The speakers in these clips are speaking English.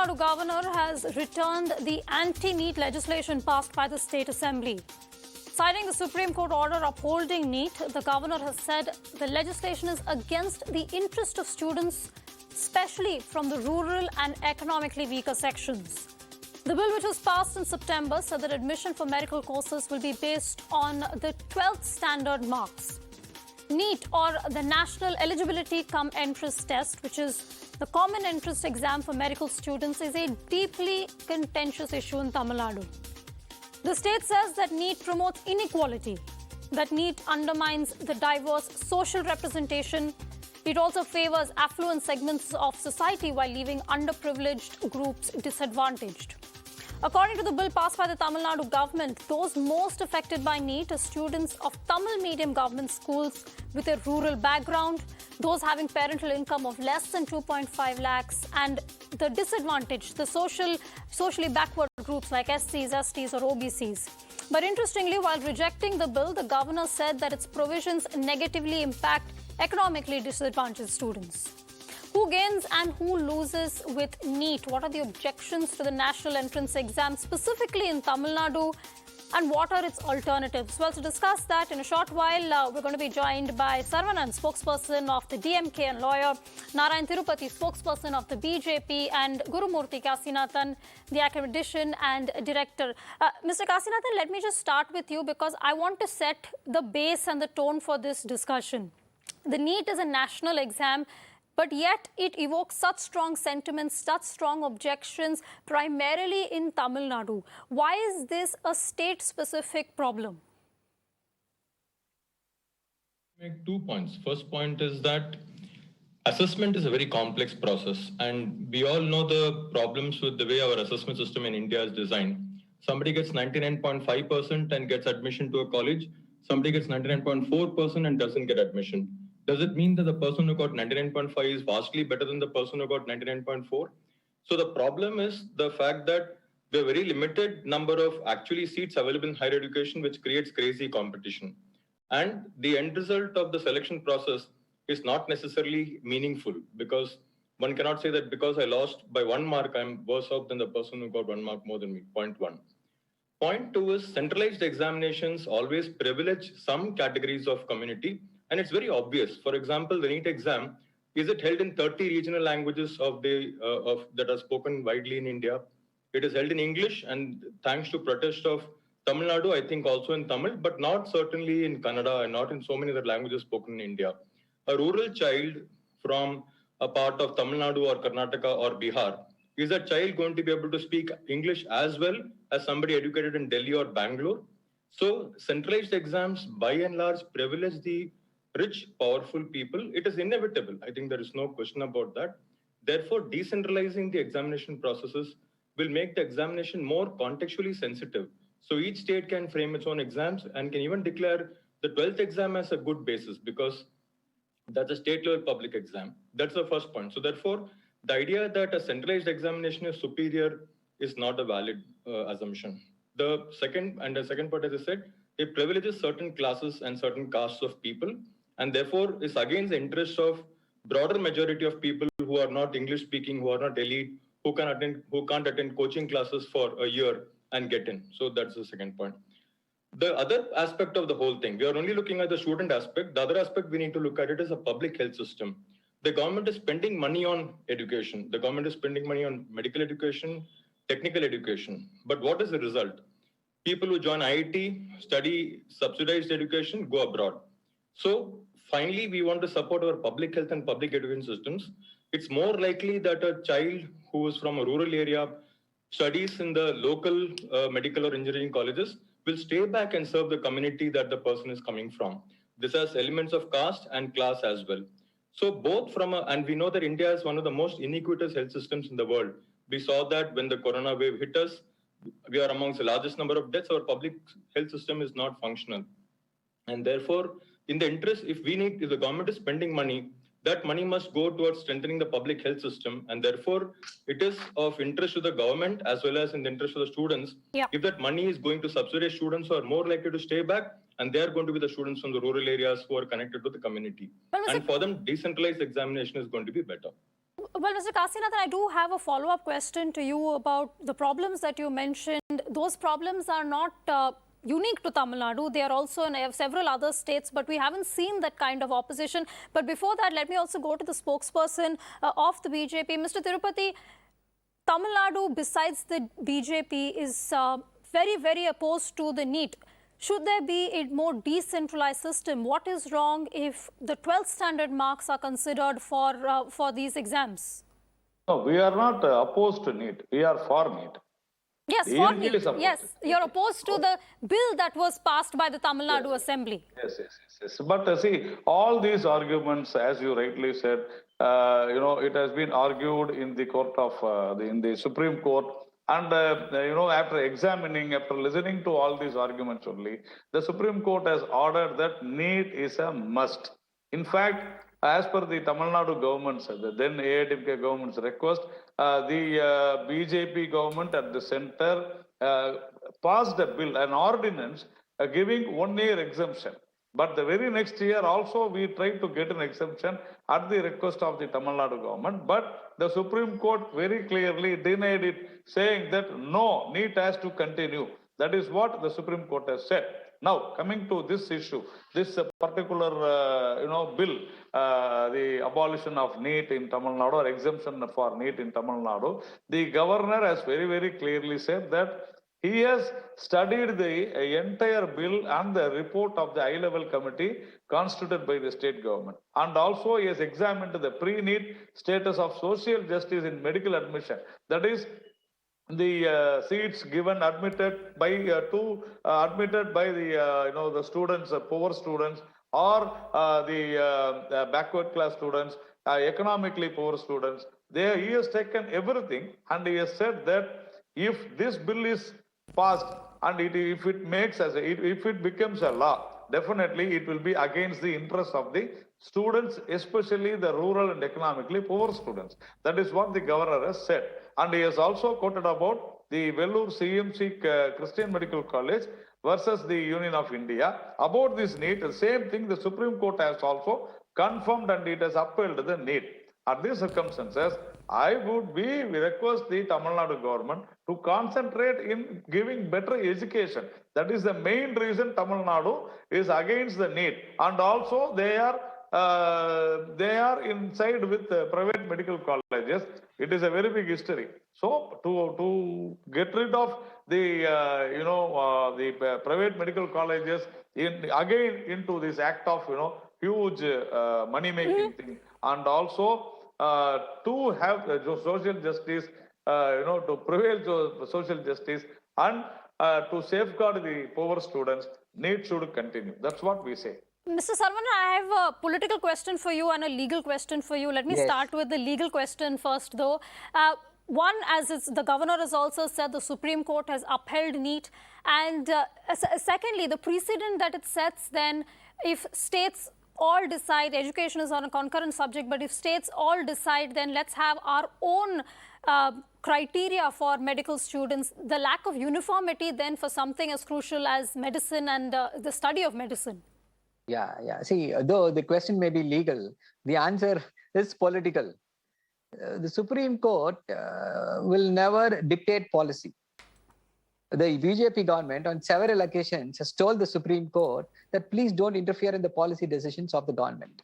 Nadu governor has returned the anti-NEET legislation passed by the State Assembly. Citing the Supreme Court order upholding NEET, the governor has said the legislation is against the interest of students, especially from the rural and economically weaker sections. The bill, which was passed in September, said that admission for medical courses will be based on the 12th standard marks. NEET, or the National Eligibility Cum Entrance Test, which is the common entrance exam for medical students, is a deeply contentious issue in Tamil Nadu. The state says that NEET promotes inequality, that NEET undermines the diverse social representation. It also favors affluent segments of society while leaving underprivileged groups disadvantaged. According to the bill passed by the Tamil Nadu government, those most affected by NEET are students of Tamil medium government schools with a rural background, those having parental income of less than 2.5 lakhs, and the disadvantaged, the socially backward groups like SCs, STs or OBCs. But interestingly, while rejecting the bill, the governor said that its provisions negatively impact economically disadvantaged students. Who gains and who loses with NEET? What are the objections to the national entrance exam, specifically in Tamil Nadu? And what are its alternatives? Well, to discuss that in a short while, we're going to be joined by Saravanan, spokesperson of the DMK and lawyer, Narayanan Thirupathy, spokesperson of the BJP, and Gurumurthy Kasinathan, the academician and director. Mr. Kasinathan, let me just start with you because I want to set the base and the tone for this discussion. The NEET is a national exam, but yet it evokes such strong sentiments, such strong objections, primarily in Tamil Nadu. Why is this a state-specific problem? Make 2 points. First point is that assessment is a very complex process, and we all know the problems with the way our assessment system in India is designed. Somebody gets 99.5% and gets admission to a college. Somebody gets 99.4% and doesn't get admission. Does it mean that the person who got 99.5 is vastly better than the person who got 99.4? So the problem is the fact that there are very limited number of actually seats available in higher education, which creates crazy competition. And the end result of the selection process is not necessarily meaningful, because one cannot say that because I lost by 1 mark, I'm worse off than the person who got 1 mark more than me, point 1. Point 2 is centralized examinations always privilege some categories of community. And it's very obvious. For example, the NEET exam, is it held in 30 regional languages that are spoken widely in India? It is held in English, and thanks to protest of Tamil Nadu, I think also in Tamil, but not certainly in Kannada and not in so many other languages spoken in India. A rural child from a part of Tamil Nadu or Karnataka or Bihar, is that child going to be able to speak English as well as somebody educated in Delhi or Bangalore? So centralized exams, by and large, privilege the rich, powerful people. It is inevitable. I think there is no question about that. Therefore, decentralizing the examination processes will make the examination more contextually sensitive. So each state can frame its own exams and can even declare the 12th exam as a good basis, because that's a state level public exam. That's the first point. So therefore, the idea that a centralized examination is superior is not a valid assumption. The second part, as I said, it privileges certain classes and certain castes of people, and therefore is against the interests of broader majority of people who are not English speaking, who are not elite, who can't attend coaching classes for a year and get in. So that's the second point. The other aspect of the whole thing, we are only looking at the student aspect. The other aspect we need to look at it is a public health system. The government is spending money on education. The government is spending money on medical education, technical education. But what is the result? People who join IIT, study subsidized education, go abroad. So finally, we want to support our public health and public education systems. It's more likely that a child who is from a rural area, studies in the local medical or engineering colleges, will stay back and serve the community that the person is coming from. This has elements of caste and class as well. So both and we know that India is one of the most iniquitous health systems in the world. We saw that when the corona wave hit us. We are amongst the largest number of deaths. Our public health system is not functional. And therefore, in the interest, if the government is spending money, that money must go towards strengthening the public health system. And therefore, it is of interest to the government as well as in the interest of the students. Yeah. If that money is going to subsidize students who are more likely to stay back, and they are going to be the students from the rural areas who are connected to the community. And for them, decentralized examination is going to be better. Well, Mr. Kasinathan, I do have a follow-up question to you about the problems that you mentioned. Those problems are not unique to Tamil Nadu. They are also in several other states, but we haven't seen that kind of opposition. But before that, let me also go to the spokesperson of the BJP. Mr. Thirupathy, Tamil Nadu, besides the BJP, is very, very opposed to the NEET. Should there be a more decentralized system? What is wrong if the 12th standard marks are considered for these exams? No, we are not opposed to NEET. We are for NEET. Yes, for NEET. Yes, you're opposed to the bill that was passed by the Tamil Nadu Assembly. Yes. But see, all these arguments, as you rightly said, it has been argued in the court of in the Supreme Court. And, after listening to all these arguments only, the Supreme Court has ordered that NEET is a must. In fact, as per the Tamil Nadu government's, the then AIDMK government's request, the BJP government at the center passed a bill, an ordinance, giving 1 year exemption. But the very next year also we tried to get an exemption at the request of the Tamil Nadu government. But the Supreme Court very clearly denied it, saying that no, NEET has to continue. That is what the Supreme Court has said. Now, coming to this issue, this particular bill, the abolition of NEET in Tamil Nadu or exemption for NEET in Tamil Nadu, the governor has very, very clearly said that he has studied the entire bill and the report of the high-level committee constituted by the state government. And also he has examined the pre-NEET status of social justice in medical admission. That is, the seats given admitted by the students, poor students, or the backward class students, economically poor students. He has taken everything, and he has said that if this bill is passed and if it becomes a law, definitely it will be against the interests of the students, especially the rural and economically poor students. That is what the governor has said. And he has also quoted about the Vellore CMC Christian Medical College versus the Union of India. About this NEET, the same thing the Supreme Court has also confirmed, and it has upheld the NEET. At these circumstances, we request the Tamil Nadu government to concentrate in giving better education. That is the main reason Tamil Nadu is against the NEET. And also they are inside with private medical colleges. It is a very big history. So to get rid of the the private medical colleges again into this act of huge money making thing, and also to have social justice, to prevail social justice, and to safeguard the poor students, NEET should continue. That's what we say. Mr. Saravanan, I have a political question for you and a legal question for you. Let me start with the legal question first, though. One, as the governor has also said, the Supreme Court has upheld NEET. And secondly, the precedent that it sets then, if states all decide, education is on a concurrent subject, but if states all decide, then let's have our own criteria for medical students. The lack of uniformity then for something as crucial as medicine and the study of medicine. Yeah. See, though the question may be legal, the answer is political. The Supreme Court will never dictate policy. The BJP government on several occasions has told the Supreme Court that please don't interfere in the policy decisions of the government.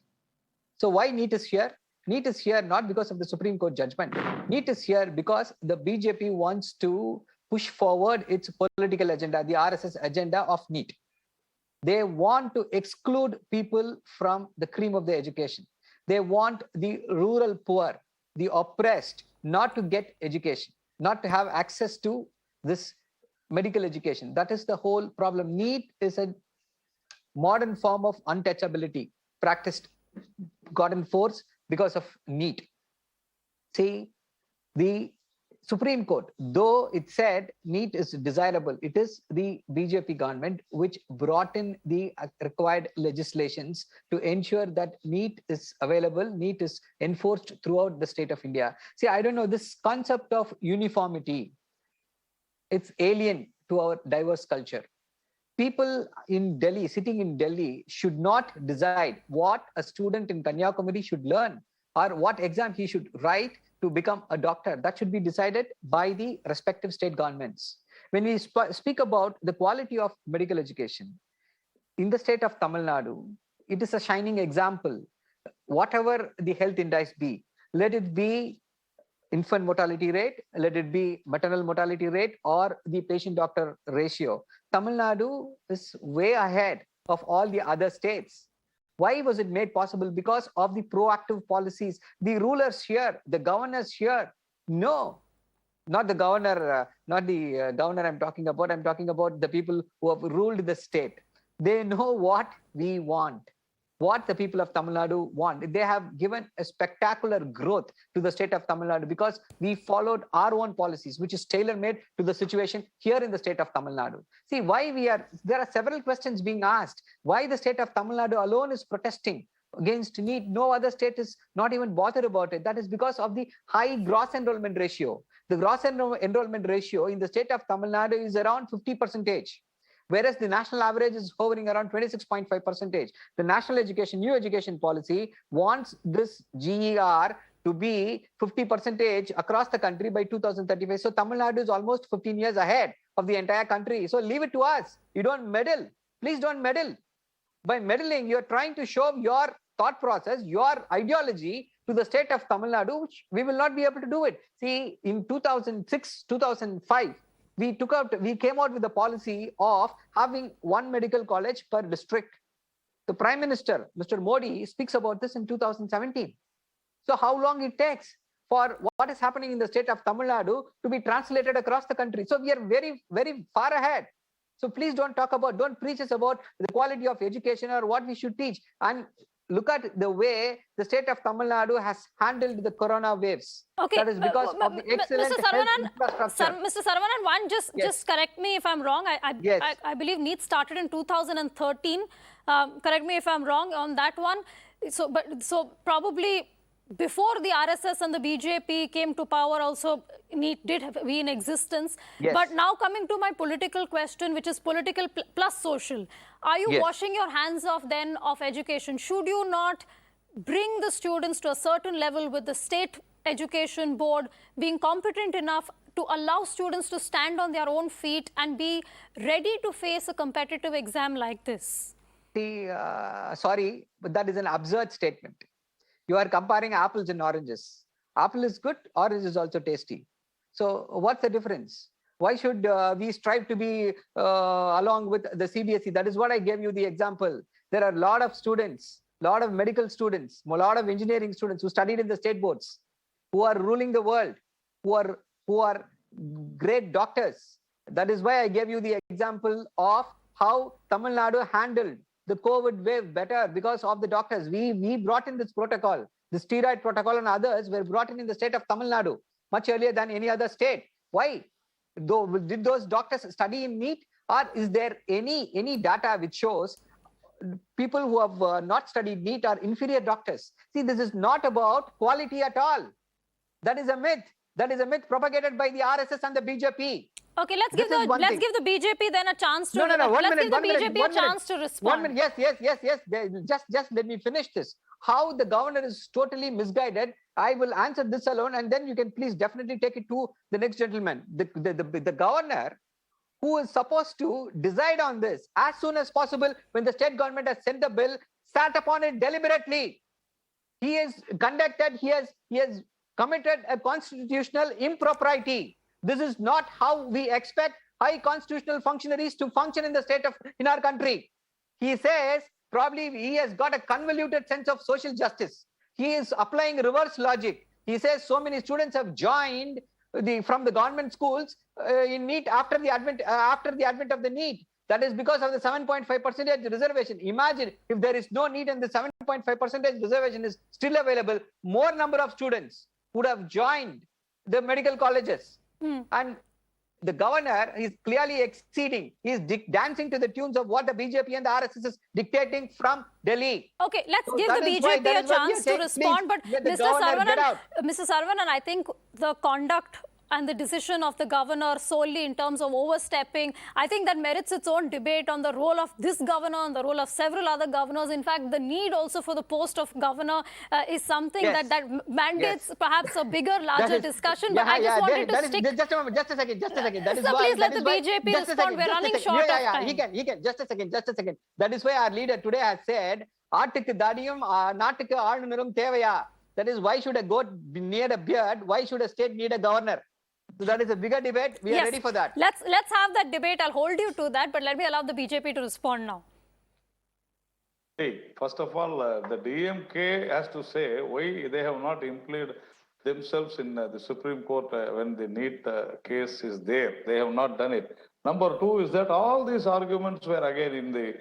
So why NEET is here? NEET is here not because of the Supreme Court judgment. NEET is here because the BJP wants to push forward its political agenda, the RSS agenda of NEET. They want to exclude people from the cream of the education. They want the rural poor, the oppressed, not to get education, not to have access to this medical education. That is the whole problem. NEET is a modern form of untouchability practiced, got in force because of NEET. See, the Supreme Court, though it said NEET is desirable, it is the BJP government which brought in the required legislations to ensure that NEET is available, NEET is enforced throughout the state of India. See, I don't know, this concept of uniformity, it's alien to our diverse culture. People in Delhi, sitting in Delhi, should not decide what a student in Kanyakumari should learn or what exam he should write to become a doctor, that should be decided by the respective state governments. When we speak about the quality of medical education, in the state of Tamil Nadu, it is a shining example. Whatever the health index be, let it be infant mortality rate, let it be maternal mortality rate, or the patient-doctor ratio, Tamil Nadu is way ahead of all the other states. Why was it made possible? Because of the proactive policies. The rulers here, the governors here, no, not the governor, governor I'm talking about. I'm talking about the people who have ruled the state. They know what we want, what the people of Tamil Nadu want. They have given a spectacular growth to the state of Tamil Nadu because we followed our own policies, which is tailor-made to the situation here in the state of Tamil Nadu. See, there are several questions being asked. Why the state of Tamil Nadu alone is protesting against NEET? No other state is not even bothered about it. That is because of the high gross enrollment ratio. The gross enrollment ratio in the state of Tamil Nadu is around 50%. Whereas the national average is hovering around 26.5%. The national new education policy wants this GER to be 50% across the country by 2035. So Tamil Nadu is almost 15 years ahead of the entire country. So leave it to us. You don't meddle. Please don't meddle. By meddling, you're trying to show your thought process, your ideology to the state of Tamil Nadu, which we will not be able to do it. See, in 2006, 2005, we came out with the policy of having one medical college per district. The Prime Minister, Mr. Modi, speaks about this in 2017. So how long it takes for what is happening in the state of Tamil Nadu to be translated across the country? So we are very, very far ahead. So please don't preach us about the quality of education or what we should teach. And look at the way the state of Tamil Nadu has handled the corona waves. Okay. That is because of the excellent health infrastructure. Mr. Saravanan, just correct me if I'm wrong. I believe NEET started in 2013. Correct me if I'm wrong on that one. So probably before the RSS and the BJP came to power, also NEET did be in existence. Yes. But now coming to my political question, which is political plus social, are you washing your hands off then of education? Should you not bring the students to a certain level with the state education board being competent enough to allow students to stand on their own feet and be ready to face a competitive exam like this? See, sorry, but that is an absurd statement. You are comparing apples and oranges. Apple is good, orange is also tasty. So what's the difference? Why should we strive to be along with the CBSE? That is what I gave you the example. There are a lot of students, a lot of medical students, a lot of engineering students who studied in the state boards, who are ruling the world, who are great doctors. That is why I gave you the example of how Tamil Nadu handled the COVID wave better because of the doctors. We brought in this protocol, the steroid protocol and others were brought in the state of Tamil Nadu much earlier than any other state. Why? Did those doctors study in NEET, or is there any data which shows people who have not studied NEET are inferior doctors? See, this is not about quality at all. That is a myth. That is a myth propagated by the RSS and the BJP. Okay, let's give the BJP then a chance to respond. 1 minute. Yes. Just let me finish this. How the governor is totally misguided. I will answer this alone, and then you can please definitely take it to the next gentleman. The governor, who is supposed to decide on this as soon as possible when the state government has sent the bill, sat upon it deliberately. He has committed a constitutional impropriety. This is not how we expect high constitutional functionaries to function in our country. He says probably he has got a convoluted sense of social justice. He is applying reverse logic. He says so many students have joined from the government schools in NEET after the advent of the NEET. That is because of the 7.5% reservation. Imagine if there is no NEET and the 7.5% reservation is still available, more number of students would have joined the medical colleges. And the governor is clearly exceeding. He is dancing to the tunes of what the BJP and the RSS is dictating from Delhi. Okay, let's give the BJP a chance to respond. But Mr. Saravanan, I think the conduct and the decision of the governor solely in terms of overstepping, I think that merits its own debate on the role of this governor and the role of several other governors. In fact, the need also for the post of governor is something Yes. that mandates perhaps a bigger, larger That is- discussion. But I just wanted to stick... Just a moment, just a second. That is Sir, why, please let that is the why- BJP just a respond. second, We're just a running second. short of He time. can. Just a second. That is why our leader today has said, "Aattukku dadiyum, naattukku aalunarum thevaya." That is, why should a goat need a beard? Why should a state need a governor? So that is a bigger debate. We are ready for that. Let's have that debate. I'll hold you to that, but let me allow the BJP to respond now. Hey, first of all, the DMK has to say why they have not implicated themselves in the Supreme Court when the NEET case is there. They have not done it. Number two is that all these arguments were again in the,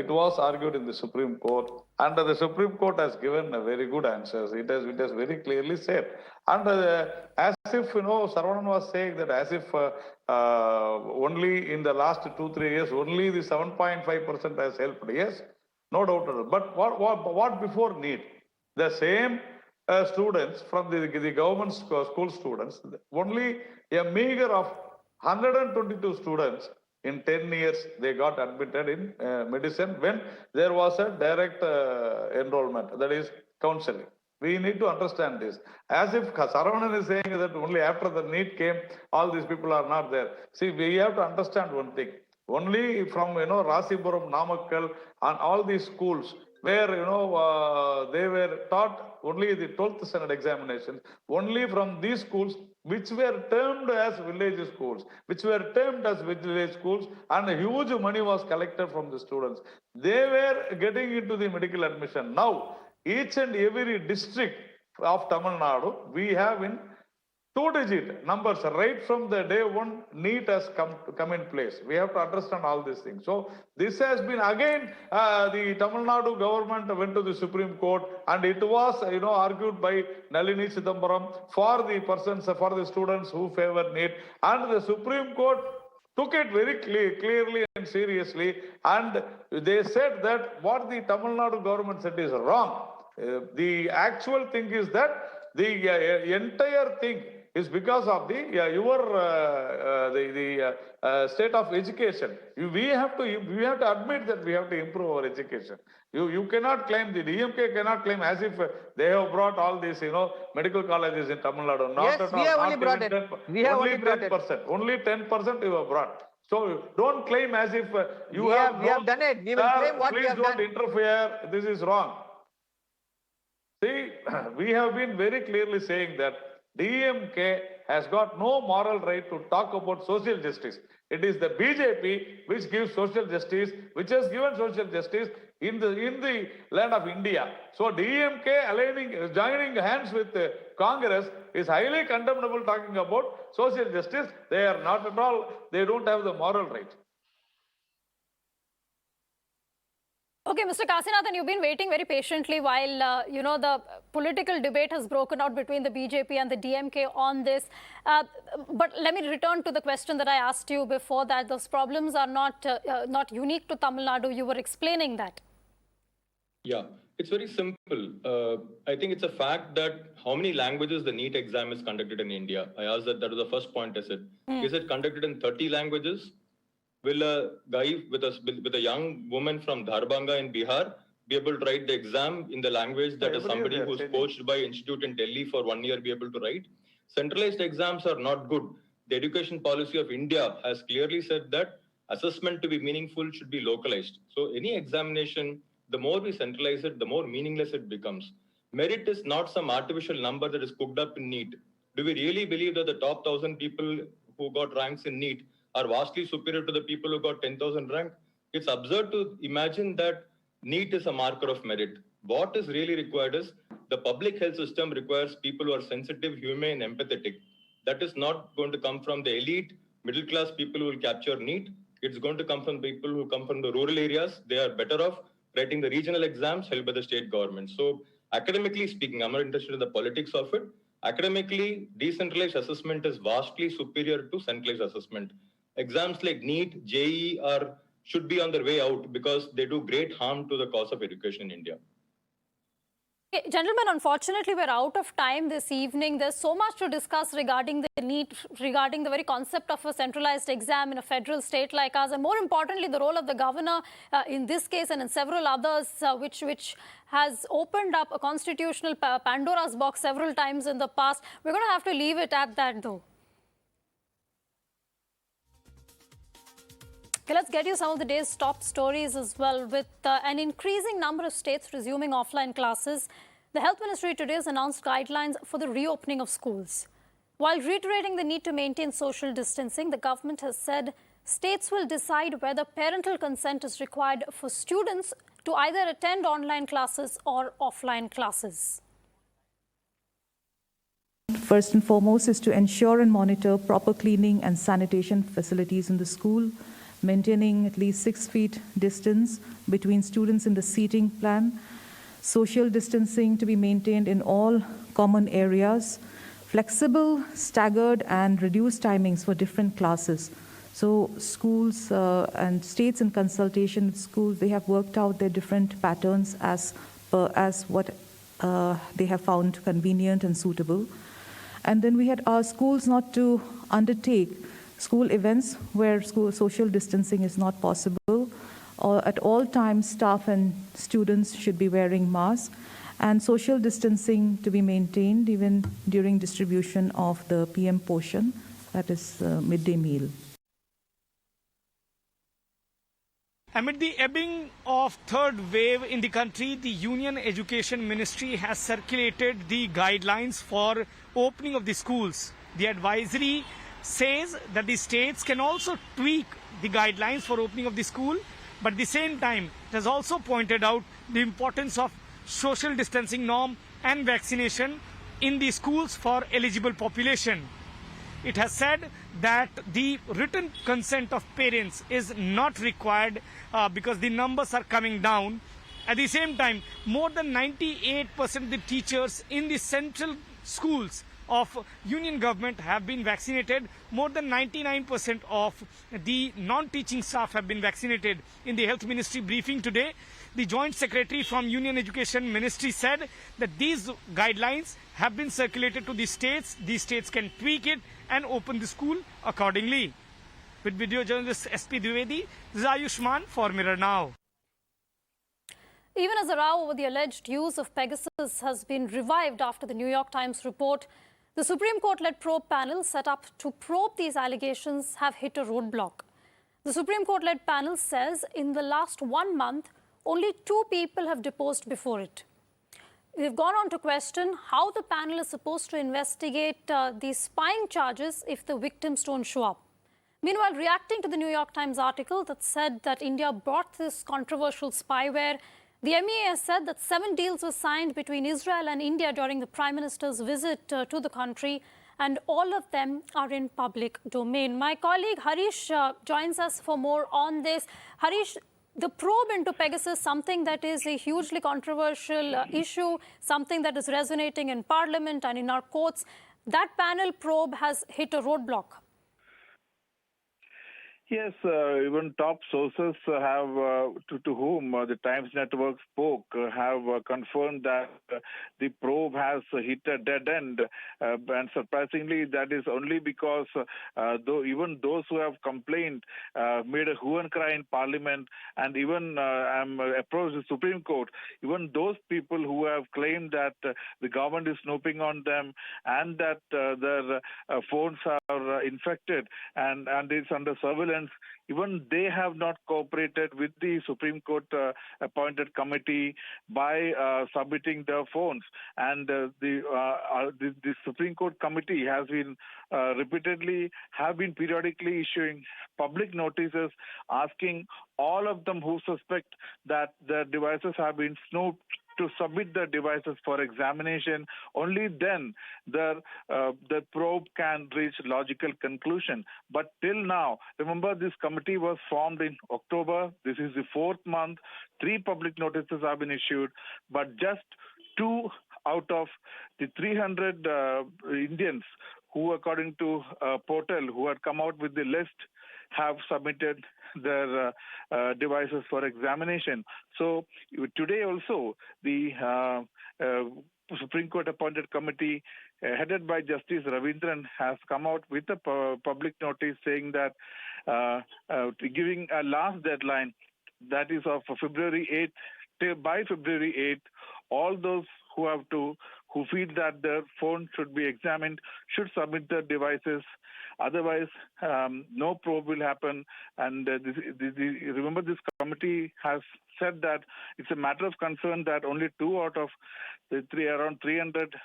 it was argued in the Supreme Court, and the Supreme Court has given a very good answers. It has very clearly said. And as if, Saravanan was saying that as if only in the last 2-3 years, only the 7.5% has helped. Yes, no doubt at all. But what before NEET? The same students from the government school students, only a meager of 122 students in 10 years, they got admitted in medicine when there was a direct enrollment, that is counseling. We need to understand this. As if Saravanan is saying that only after the NEET came, all these people are not there. See, we have to understand one thing. Only from, Rasipuram, Namakkal and all these schools where, they were taught only the 12th standard examinations, only from these schools which were termed as village schools, and a huge money was collected from the students. They were getting into the medical admission. Now, each and every district of Tamil Nadu, we have in 2-digit numbers right from the day one NEET has come in place. We have to understand all these things. So this has been again the Tamil Nadu government went to the Supreme Court, and it was argued by Nalini Chidambaram for the students who favor NEET, and the Supreme Court took it very clearly and seriously, and they said that what the Tamil Nadu government said is wrong. The actual thing is that the entire thing is because of the state of education. We have to admit that we have to improve our education. You cannot claim, the DMK cannot claim as if they have brought all these medical colleges in Tamil Nadu. Not Yes, at we all. have Not only brought even it. 10%. We have only only brought 10%. it. Only 10% you have brought. So don't claim as if we have done it. We will claim what we have done. Please don't interfere. This is wrong. See, we have been very clearly saying that DMK has got no moral right to talk about social justice. It is the BJP which gives social justice, which has given social justice in the land of India. So DMK joining hands with Congress is highly condemnable talking about social justice. They are not at all, they don't have the moral right. Okay, Mr. Kasinathan, you've been waiting very patiently while, the political debate has broken out between the BJP and the DMK on this. But let me return to the question that I asked you before, that those problems are not unique to Tamil Nadu. You were explaining that. Yeah, it's very simple. I think it's a fact that how many languages the NEET exam is conducted in India. I asked that was the first point I said. Is it conducted in 30 languages? Will a guy with a young woman from Dharbanga in Bihar be able to write the exam in the language that is somebody who's coached by institute in Delhi for 1 year be able to write? Centralized exams are not good. The education policy of India has clearly said that assessment to be meaningful should be localized. So any examination, the more we centralize it, the more meaningless it becomes. Merit is not some artificial number that is cooked up in NEET. Do we really believe that the top 1,000 people who got ranks in NEET are vastly superior to the people who got 10,000 rank? It's absurd to imagine that NEET is a marker of merit. What is really required is the public health system requires people who are sensitive, humane, empathetic. That is not going to come from the elite, middle class people who will capture NEET. It's going to come from people who come from the rural areas. They are better off writing the regional exams held by the state government. So academically speaking, I'm not interested in the politics of it. Academically, decentralized assessment is vastly superior to centralized assessment. Exams like NEET, JEE should be on their way out because they do great harm to the cause of education in India. Okay, gentlemen, unfortunately, we're out of time this evening. There's so much to discuss regarding the NEET, regarding the very concept of a centralized exam in a federal state like ours, and more importantly, the role of the governor in this case and in several others, which has opened up a constitutional Pandora's box several times in the past. We're going to have to leave it at that, though. Okay, let's get you some of the day's top stories as well. With an increasing number of states resuming offline classes, the Health Ministry today has announced guidelines for the reopening of schools. While reiterating the need to maintain social distancing, the government has said states will decide whether parental consent is required for students to either attend online classes or offline classes. First and foremost is to ensure and monitor proper cleaning and sanitation facilities in the school, maintaining at least 6 feet distance between students in the seating plan, social distancing to be maintained in all common areas, flexible, staggered, and reduced timings for different classes. So schools and states in consultation with schools, they have worked out their different patterns as what they have found convenient and suitable. And then we had our schools not to undertake school events where social distancing is not possible. At all times, staff and students should be wearing masks, and social distancing to be maintained even during distribution of the PM portion, that is midday meal. Amid the ebbing of third wave in the country, the Union Education Ministry has circulated the guidelines for opening of the schools. The advisory says that the states can also tweak the guidelines for opening of the school, but at the same time it has also pointed out the importance of social distancing norm and vaccination in the schools for eligible population. It has said that the written consent of parents is not required because the numbers are coming down. At the same time, more than 98% of the teachers in the central schools of union government have been vaccinated. More than 99% of the non-teaching staff have been vaccinated. In the Health Ministry briefing today, the Joint Secretary from Union Education Ministry said that these guidelines have been circulated to the states. These states can tweak it and open the school accordingly. With video journalist SP Dwivedi, this is Ayushman for Mirror Now. Even as a row over the alleged use of Pegasus has been revived after the New York Times report, the Supreme Court-led probe panel set up to probe these allegations have hit a roadblock. The Supreme Court-led panel says in the last 1 month, only 2 people have deposed before it. They've gone on to question how the panel is supposed to investigate these spying charges if the victims don't show up. Meanwhile, reacting to the New York Times article that said that India bought this controversial spyware, the MEA has said that 7 deals were signed between Israel and India during the Prime Minister's visit to the country, and all of them are in public domain. My colleague Harish joins us for more on this. Harish, the probe into Pegasus, something that is a hugely controversial issue, something that is resonating in Parliament and in our courts, that panel probe has hit a roadblock. Yes, even top sources have, to whom the Times Network spoke, have confirmed that the probe has hit a dead end. And surprisingly, that is only because though even those who have complained made a hue and cry in Parliament and even approached the Supreme Court, even those people who have claimed that the government is snooping on them and that their phones are infected and it's under surveillance, even they have not cooperated with the Supreme Court appointed committee by submitting their phones. And the Supreme Court committee has been periodically issuing public notices asking all of them who suspect that their devices have been snooped to submit their devices for examination. Only then the probe can reach logical conclusion. But till now, remember this committee was formed in October. This is the 4th month. 3 public notices have been issued, but just 2 out of the 300 Indians who, according to a portal, who had come out with the list, have submitted their devices for examination. So today also, the Supreme Court appointed committee headed by Justice Ravindran has come out with a public notice saying that giving a last deadline, that is of February 8th, by February 8th, all those who feel that their phone should be examined should submit their devices. Otherwise, no probe will happen. And remember, this committee has said that it's a matter of concern that only 2 out of the around 300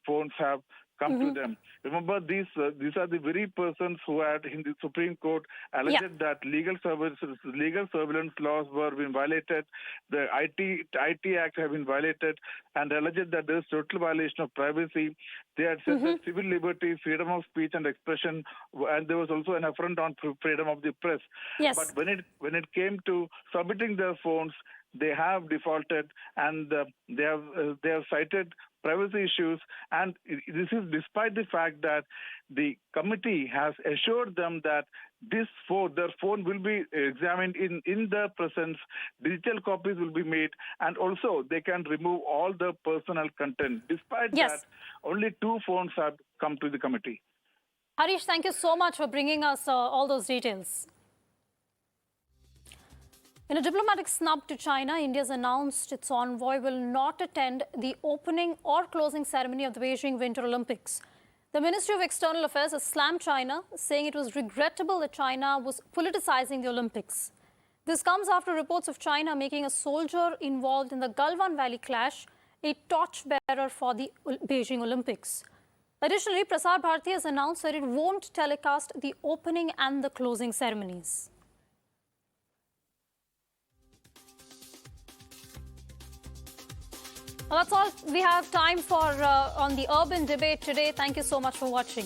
phones have come to them. Remember, these are the very persons who had in the Supreme Court alleged that legal surveillance laws were being violated, the IT Act have been violated, and alleged that there is total violation of privacy. They had said that civil liberty, freedom of speech and expression, and there was also an affront on freedom of the press. Yes. But when it came to submitting their phones, they have defaulted, and they have cited privacy issues, and this is despite the fact that the committee has assured them that their phone will be examined in their presence, digital copies will be made, and also they can remove all the personal content. Despite that, only 2 phones have come to the committee. Harish, thank you so much for bringing us all those details. In a diplomatic snub to China, India's announced its envoy will not attend the opening or closing ceremony of the Beijing Winter Olympics. The Ministry of External Affairs has slammed China, saying it was regrettable that China was politicizing the Olympics. This comes after reports of China making a soldier involved in the Galwan Valley clash a torchbearer for the Beijing Olympics. Additionally, Prasar Bharati has announced that it won't telecast the opening and the closing ceremonies. Well, that's all we have time for on the urban debate today. Thank you so much for watching.